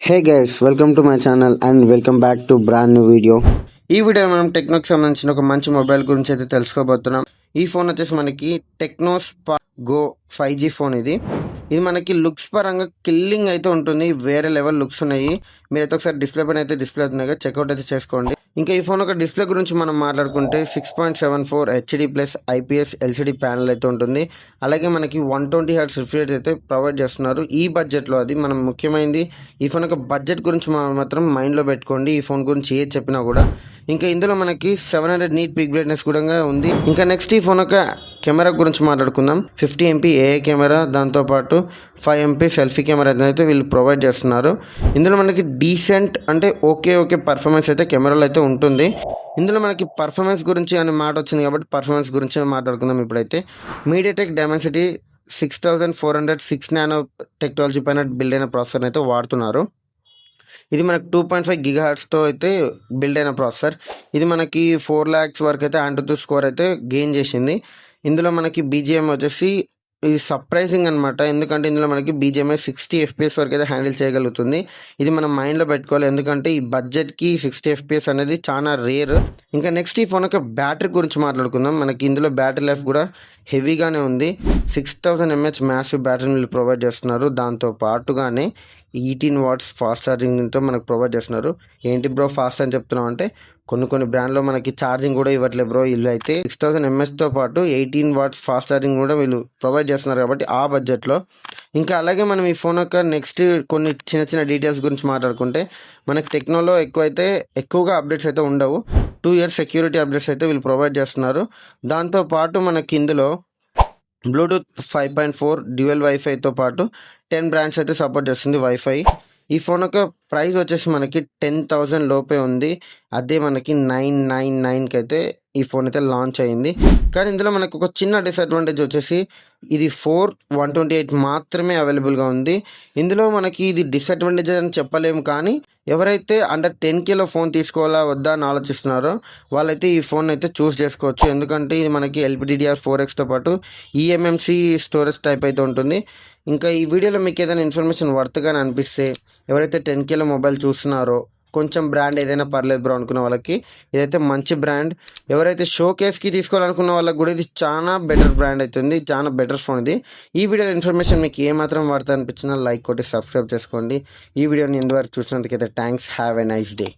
Hey guys, welcome to my channel and welcome back to brand new video. ఈ video మనం టెక్నోకి సంబంధించిన ఒక మంచి మొబైల్ గురించి అయితే తెలుసుకోబోతున్నాం. ఈ ఫోన్ వచ్చేసి మనకి techno spark go 5G phone. ఇది మనకి లుక్స్ పరంగా కిల్లింగ్ అయితే ఉంటుంది. వేరే లెవెల్ లుక్స్ ఉన్నాయి. మీరైతే ఒకసారి డిస్ప్లే పైన అయితే డిస్ప్లే అవుతున్నాయి కదా, చెక్అవుట్ అయితే చేసుకోండి. ఇంకా ఈ ఫోన్ ఒక డిస్ప్లే గురించి మనం మాట్లాడుకుంటే 6.74 HD plus IPS LCD panel అయితే ఉంటుంది. అలాగే మనకి 120 Hz రిఫ్రెష్ అయితే ప్రొవైడ్ చేస్తున్నారు. ఈ బడ్జెట్లో అది మనం ముఖ్యమైనది. ఈ ఫోన్ యొక్క బడ్జెట్ గురించి మాత్రం మైండ్లో పెట్టుకోండి. ఈ ఫోన్ గురించి ఏది చెప్పినా కూడా. ఇంకా ఇందులో మనకి 700 నీట్ పిక్ బ్రైట్నెస్ కూడా ఉంది. ఇంకా నెక్స్ట్ ఈ ఫోన్ యొక్క కెమెరా గురించి మాట్లాడుకుందాం. 50 MP AA కెమెరా, దాంతోపాటు 5 MP సెల్ఫీ కెమెరా అయితే వీళ్ళు ప్రొవైడ్ చేస్తున్నారు. ఇందులో మనకి డీసెంట్ అంటే ఓకే పర్ఫార్మెన్స్ అయితే కెమెరాలో అయితే ఉంటుంది. ఇందులో మనకి పర్ఫార్మెన్స్ గురించి అనే మాట వచ్చింది కాబట్టి పర్ఫార్మెన్స్ గురించి మాట్లాడుకుందాం. ఇప్పుడైతే మీడియాటెక్ డైమెన్సిటీ 6400 6 నానో టెక్నాలజీ పైన బిల్డ్ అయిన ప్రాసెసర్ అయితే వాడుతున్నారు. ఇది మనకి 2.5 GHzతో అయితే బిల్డ్ అయిన ప్రాసెసర్. ఇది మనకి 4 lakhs వరకు అయితే ఆంటుతూ స్కోర్ అయితే గెయిన్ చేసింది. ఇందులో మనకి BGM వచ్చేసి ఇది సర్ప్రైజింగ్ అనమాట. ఎందుకంటే ఇందులో మనకి BGM 60 FPS వరకు అయితే హ్యాండిల్ చేయగలుగుతుంది. ఇది మనం మైండ్లో పెట్టుకోవాలి. ఎందుకంటే ఈ బడ్జెట్కి 60 FPS అనేది చాలా రేర్. ఇంకా నెక్స్ట్ ఈ ఫోన్ యొక్క బ్యాటరీ గురించి మాట్లాడుకుందాం. మనకి ఇందులో బ్యాటరీ లైఫ్ కూడా హెవీగానే ఉంది. 6000 mAh మ్యాసివ్ బ్యాటరీని వీళ్ళు ప్రొవైడ్ చేస్తున్నారు. దాంతో పాటుగానే 18 watts ఫాస్ట్ ఛార్జింగ్తో మనకు ప్రొవైడ్ చేస్తున్నారు. ఏంటి బ్రో ఫాస్ట్ అని చెప్తున్నాం అంటే కొన్ని బ్రాండ్లో మనకి ఛార్జింగ్ కూడా ఇవ్వట్లేదు బ్రో. వీళ్ళు అయితే 6000 mAhతో పాటు 18 watts ఫాస్ట్ ఛార్జింగ్ కూడా వీళ్ళు ప్రొవైడ్ చేస్తున్నారు కాబట్టి ఆ బడ్జెట్లో. ఇంకా అలాగే మనం ఈ ఫోన్ యొక్క నెక్స్ట్ కొన్ని చిన్న డీటెయిల్స్ గురించి మాట్లాడుకుంటే మనకి టెక్నోలో ఎక్కువగా అప్డేట్స్ అయితే ఉండవు. 2 years సెక్యూరిటీ అప్డేట్స్ అయితే వీళ్ళు ప్రొవైడ్ చేస్తున్నారు. దాంతోపాటు మనకి ఇందులో బ్లూటూత్ 5.4 డ్యూయల్ వైఫైతో పాటు 10 బ్రాండ్స్ అయితే సపోర్ట్ చేస్తుంది వైఫై. ఈ ఫోన్ యొక్క ప్రైస్ వచ్చేసి మనకి 10,000 లోపే ఉంది. అదే మనకి 999కి అయితే ఈ ఫోన్ అయితే లాంచ్ అయింది. కానీ ఇందులో మనకు ఒక చిన్న డిసడ్వాంటేజ్ వచ్చేసి ఇది 4128 మాత్రమే అవైలబుల్గా ఉంది. ఇందులో మనకి ఇది డిసడ్వాంటేజ్ అని చెప్పలేము, కానీ ఎవరైతే అండర్ 10Kలో ఫోన్ తీసుకోవాలా వద్దా అని ఆలోచిస్తున్నారో వాళ్ళైతే ఈ ఫోన్ అయితే చూస్ చేసుకోవచ్చు. ఎందుకంటే ఇది మనకి LPDDR4Xతో పాటు eMMC స్టోరేజ్ టైప్ అయితే ఉంటుంది. ఇంకా ఈ వీడియోలో మీకు ఏదైనా ఇన్ఫర్మేషన్ వర్త్గానే అనిపిస్తే ఎవరైతే 10Kలో మొబైల్ చూస్తున్నారో కొంచెం బ్రాండ్ ఏదైనా పర్లేదు బ్రో అనుకున్న వాళ్ళకి ఇదైతే మంచి బ్రాండ్. ఎవరైతే షోకేస్కి తీసుకోవాలనుకున్న వాళ్ళకి కూడా ఇది చాలా బెటర్ బ్రాండ్ అవుతుంది. చాలా బెటర్ ఫోన్ ఇది. ఈ వీడియో ఇన్ఫర్మేషన్ మీకు ఏమాత్రం వార్త అనిపించినా లైక్ కొట్టి సబ్స్క్రైబ్ చేసుకోండి. ఈ వీడియోని ఇంతవరకు చూసినందుకైతే thanks. Have a nice day.